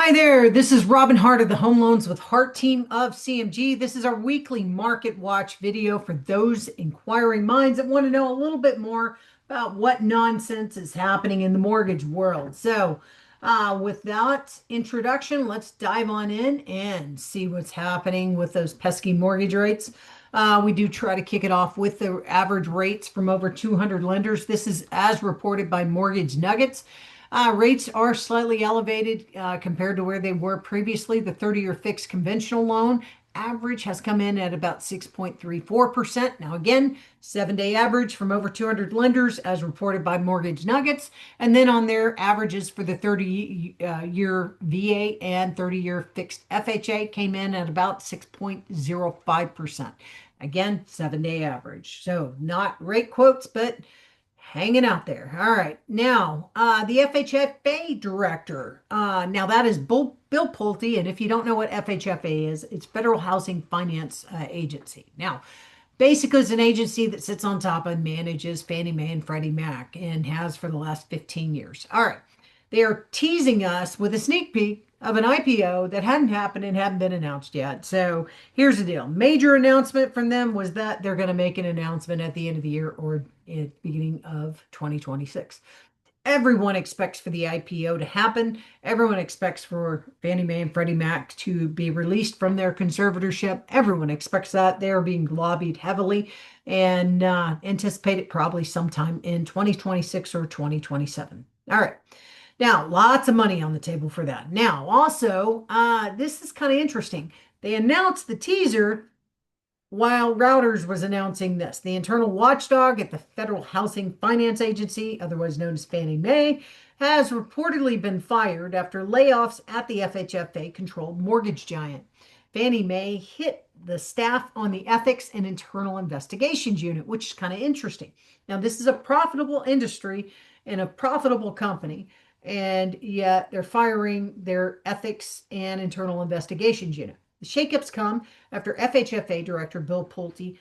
Hi there, this is Robin Hart of the Home Loans with Hart team of CMG. This is our weekly market watch video for those inquiring minds that want to know a little bit more about what nonsense is happening in the mortgage world. With that introduction, let's dive on in and see what's happening with those pesky mortgage rates. We do try to kick it off with the average rates from over 200 lenders. This is as reported by Mortgage Nuggets. Rates are slightly elevated compared to where they were previously. The 30-year fixed conventional loan average has come in at about 6.34%. Now, again, 7-day average from over 200 lenders as reported by Mortgage Nuggets. And then on their averages for the 30-year VA and 30-year fixed FHA came in at about 6.05%. Again, 7-day average. So not rate quotes, but hanging out there. All right. Now, the FHFA director. Now, that is Bill Pulte. And if you don't know what FHFA is, it's Federal Housing Finance Agency. Now, basically, it's an agency that sits on top and manages Fannie Mae and Freddie Mac and has for the last 15 years. All right. They are teasing us with a sneak peek of an IPO that hadn't happened and hadn't been announced yet. So here's the deal. Major announcement from them was that they're going to make an announcement at the end of the year or at the beginning of 2026. Everyone expects for the IPO to happen. Everyone expects for Fannie Mae and Freddie Mac to be released from their conservatorship. Everyone expects that. They're being lobbied heavily and anticipate it probably sometime in 2026 or 2027. All right. Now, lots of money on the table for that. Now, also, this is kind of interesting. They announced the teaser while Routers was announcing this. The internal watchdog at the Federal Housing Finance Agency, otherwise known as Fannie Mae, has reportedly been fired after layoffs at the FHFA-controlled mortgage giant. Fannie Mae hit the staff on the Ethics and Internal Investigations Unit, which is kind of interesting. Now, this is a profitable industry and a profitable company, and yet they're firing their Ethics and Internal Investigations Unit. The shakeups come after FHFA Director Bill Pulte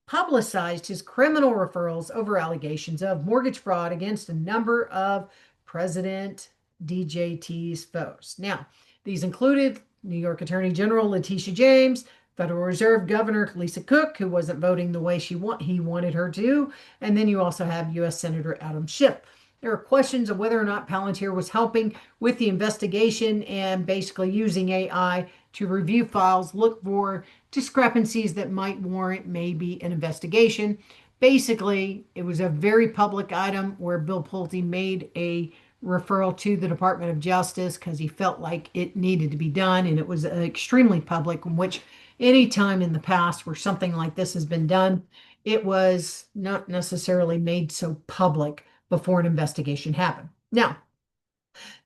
publicized his criminal referrals over allegations of mortgage fraud against a number of President DJT's foes. Now, these included New York Attorney General Letitia James, Federal Reserve Governor Lisa Cook, who wasn't voting the way he wanted her to, and then you also have U.S. Senator Adam Schiff. There are questions of whether or not Palantir was helping with the investigation and basically using AI to review files, look for discrepancies that might warrant maybe an investigation. Basically, it was a very public item where Bill Pulte made a referral to the Department of Justice because he felt like it needed to be done, and it was extremely public, in which any time in the past where something like this has been done, it was not necessarily made so public before an investigation happened. Now,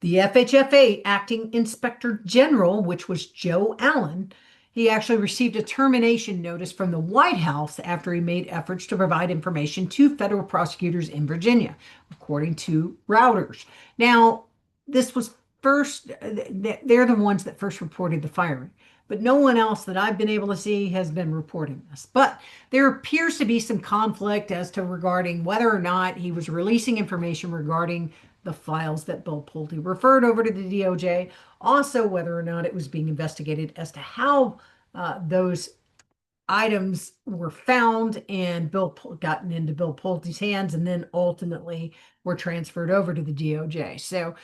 the FHFA acting inspector general, which was Joe Allen, he actually received a termination notice from the White House after he made efforts to provide information to federal prosecutors in Virginia, according to Reuters. Now, this was first, they're the ones that first reported the firing, but no one else that I've been able to see has been reporting this. But there appears to be some conflict as to regarding whether or not he was releasing information regarding the files that Bill Pulte referred over to the DOJ, also whether or not it was being investigated as to how those items were found and gotten into Bill Pulte's hands and then ultimately were transferred over to the DOJ. So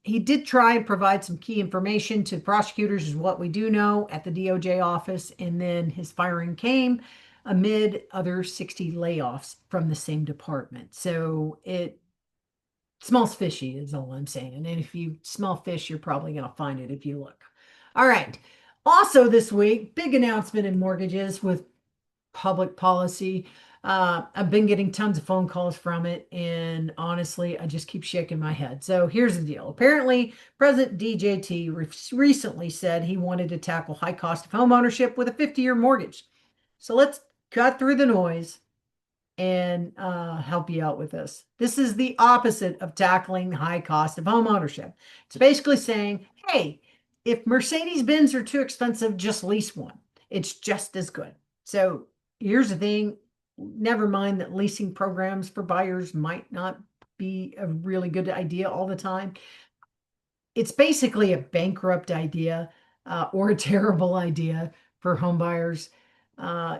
he did try and provide some key information to prosecutors, is what we do know, at the DOJ office, and then his firing came amid other 60 layoffs from the same department. So it smells fishy is all I'm saying. And if you smell fish, you're probably going to find it if you look. All right. Also this week, big announcement in mortgages with public policy. I've been getting tons of phone calls from it, and honestly, I just keep shaking my head. So here's the deal. Apparently, President DJT recently said he wanted to tackle high cost of home ownership with a 50-year mortgage. So let's cut through the noise and help you out with this. This is the opposite of tackling high cost of home ownership. It's basically saying, hey, if Mercedes-Benz are too expensive, just lease one. It's just as good. So here's the thing. Never mind that leasing programs for buyers might not be a really good idea all the time. it's basically a bankrupt idea or a terrible idea for home buyers.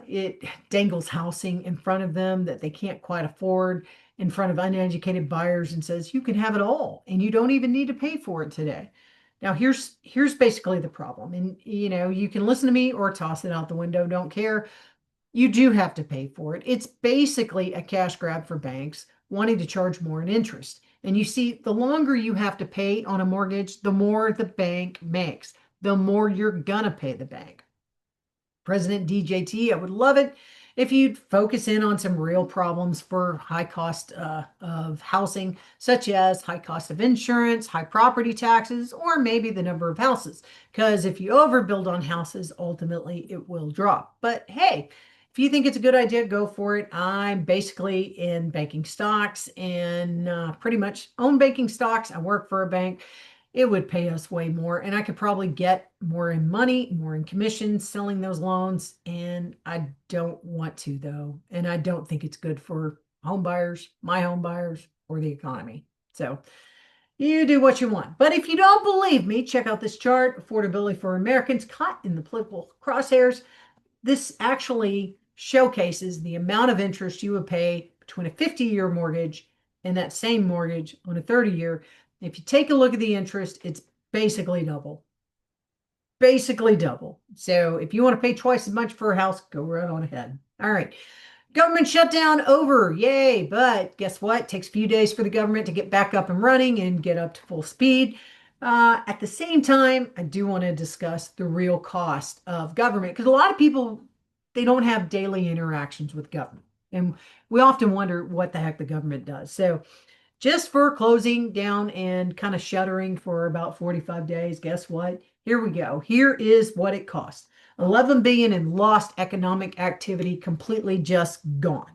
It dangles housing in front of them that they can't quite afford in front of uneducated buyers and says you can have it all and you don't even need to pay for it today. Now here's basically the problem. And you can listen to me or toss it out the window, don't care. You do have to pay for it. It's basically a cash grab for banks wanting to charge more in interest. And you see, the longer you have to pay on a mortgage, the more the bank makes, the more you're gonna pay the bank. President DJT, I would love it if you'd focus in on some real problems for high cost of housing, such as high cost of insurance, high property taxes, or maybe the number of houses. Because if you overbuild on houses, ultimately it will drop. But hey, if you think it's a good idea, go for it. I'm basically in banking stocks and pretty much own banking stocks. I work for a bank. It would pay us way more, and I could probably get more in money, more in commissions selling those loans. And I don't want to, though. And I don't think it's good for home buyers, my home buyers, or the economy. So you do what you want. But if you don't believe me, check out this chart: affordability for Americans caught in the political crosshairs. This actually showcases the amount of interest you would pay between a 50-year mortgage and that same mortgage on a 30-year. If you take a look at the interest, it's basically double. Basically double. So if you want to pay twice as much for a house, go right on ahead. All right. Government shutdown over. Yay. But guess what? It takes a few days for the government to get back up and running and get up to full speed. At the same time, I do want to discuss the real cost of government because a lot of people, they don't have daily interactions with government. And we often wonder what the heck the government does. So just for closing down and kind of shuttering for about 45 days, guess what? Here we go. Here is what it costs. 11 billion in lost economic activity, completely just gone.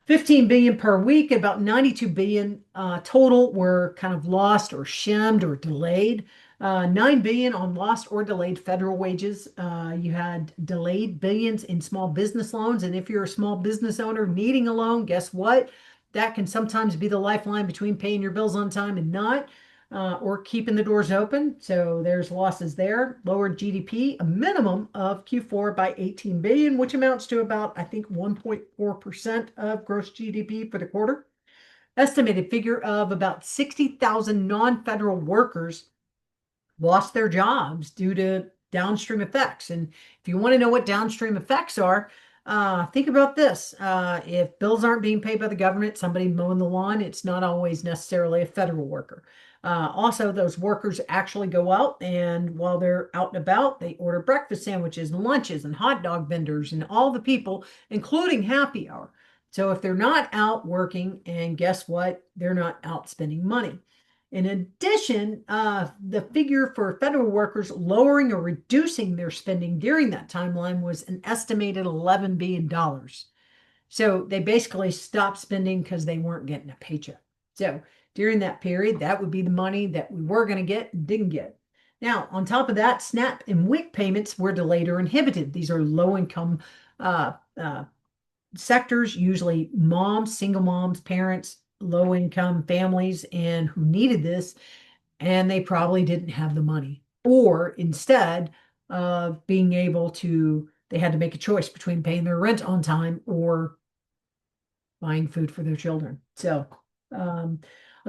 15 billion per week, about 92 billion total were kind of lost or shimmed or delayed. 9 billion on lost or delayed federal wages. You had delayed billions in small business loans. And if you're a small business owner needing a loan, guess what? That can sometimes be the lifeline between paying your bills on time and not, or keeping the doors open. So there's losses there. Lowered GDP, a minimum of Q4 by 18 billion, which amounts to about, I think, 1.4% of gross GDP for the quarter. Estimated figure of about 60,000 non-federal workers lost their jobs due to downstream effects. And if you want to know what downstream effects are, think about this. If bills aren't being paid by the government, somebody mowing the lawn, it's not always necessarily a federal worker. Also, those workers actually go out, and while they're out and about, they order breakfast sandwiches and lunches and hot dog vendors and all the people, including happy hour. So if they're not out working, and guess what? They're not out spending money. In addition, the figure for federal workers lowering or reducing their spending during that timeline was an estimated $11 billion. So they basically stopped spending because they weren't getting a paycheck. So during that period, that would be the money that we were going to get and didn't get. Now, on top of that, SNAP and WIC payments were delayed or inhibited. These are low-income sectors, usually moms, single moms, parents, low-income families, and who needed this, and they probably didn't have the money. Or instead of being able to, they had to make a choice between paying their rent on time or buying food for their children. So on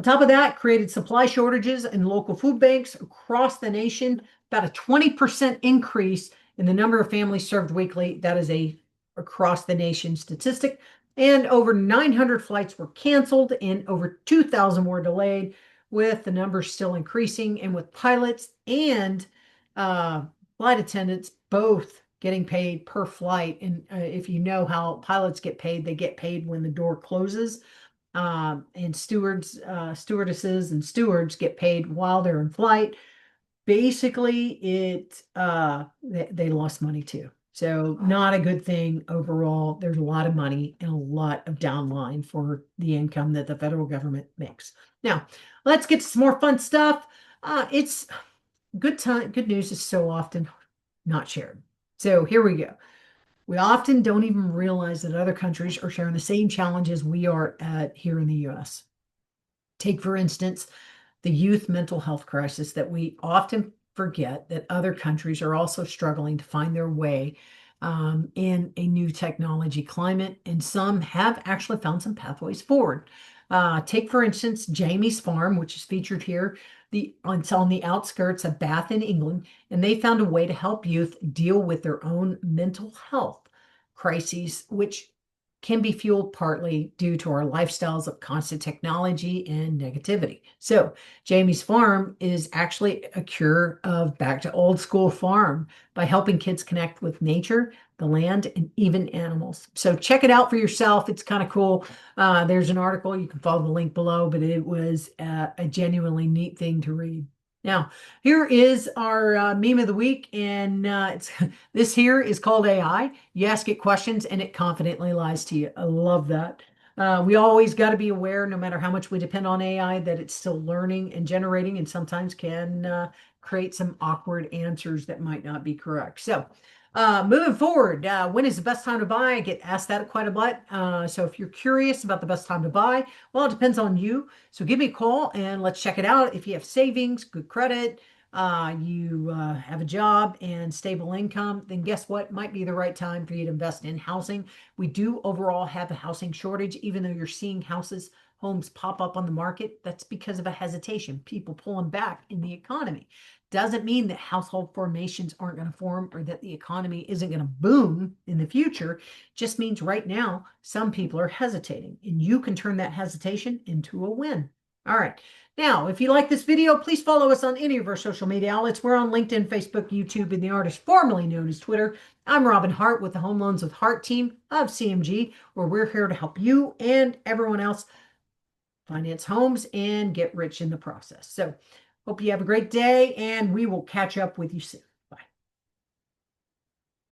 top of that, created supply shortages in local food banks across the nation, about a 20% increase in the number of families served weekly. That is a across the nation statistic. And over 900 flights were canceled and over 2,000 were delayed, with the numbers still increasing, and with pilots and flight attendants both getting paid per flight. And if you know how pilots get paid, they get paid when the door closes. And stewardesses and stewards get paid while they're in flight. Basically, they lost money too. So not a good thing overall. There's a lot of money and a lot of downline for the income that the federal government makes. Now, let's get to some more fun stuff. It's good news is so often not shared. So here we go. We often don't even realize that other countries are sharing the same challenges we are at here in the US. Take, for instance, the youth mental health crisis that we often forget that other countries are also struggling to find their way in a new technology climate, and some have actually found some pathways forward. Take, for instance, Jamie's Farm, which is featured here. It's on the outskirts of Bath in England, and they found a way to help youth deal with their own mental health crises, which can be fueled partly due to our lifestyles of constant technology and negativity. So, Jamie's Farm is actually a cure of back to old school farm by helping kids connect with nature, the land, and even animals. So, check it out for yourself. It's kind of cool. There's an article. You can follow the link below, but it was a genuinely neat thing to read. Now, here is our meme of the week, and this here is called AI. You ask it questions, and it confidently lies to you. I love that. We always got to be aware, no matter how much we depend on AI, that it's still learning and generating, and sometimes can create some awkward answers that might not be correct. So, moving forward, when is the best time to buy? I get asked that quite a lot. So if you're curious about the best time to buy, well, it depends on you. So give me a call and let's check it out. If you have savings, good credit, you have a job and stable income, then guess what? Might be the right time for you to invest in housing. We do overall have a housing shortage, even though you're seeing homes pop up on the market. That's because of a hesitation, people pulling back in the economy. Doesn't mean that household formations aren't going to form or that the economy isn't going to boom in the future. Just means right now, some people are hesitating, and you can turn that hesitation into a win. All right. Now, if you like this video, please follow us on any of our social media outlets. We're on LinkedIn, Facebook, YouTube, and the artist formerly known as Twitter. I'm Robin Hart with the Home Loans with Hart team of CMG, where we're here to help you and everyone else finance homes and get rich in the process. So, hope you have a great day, and we will catch up with you soon.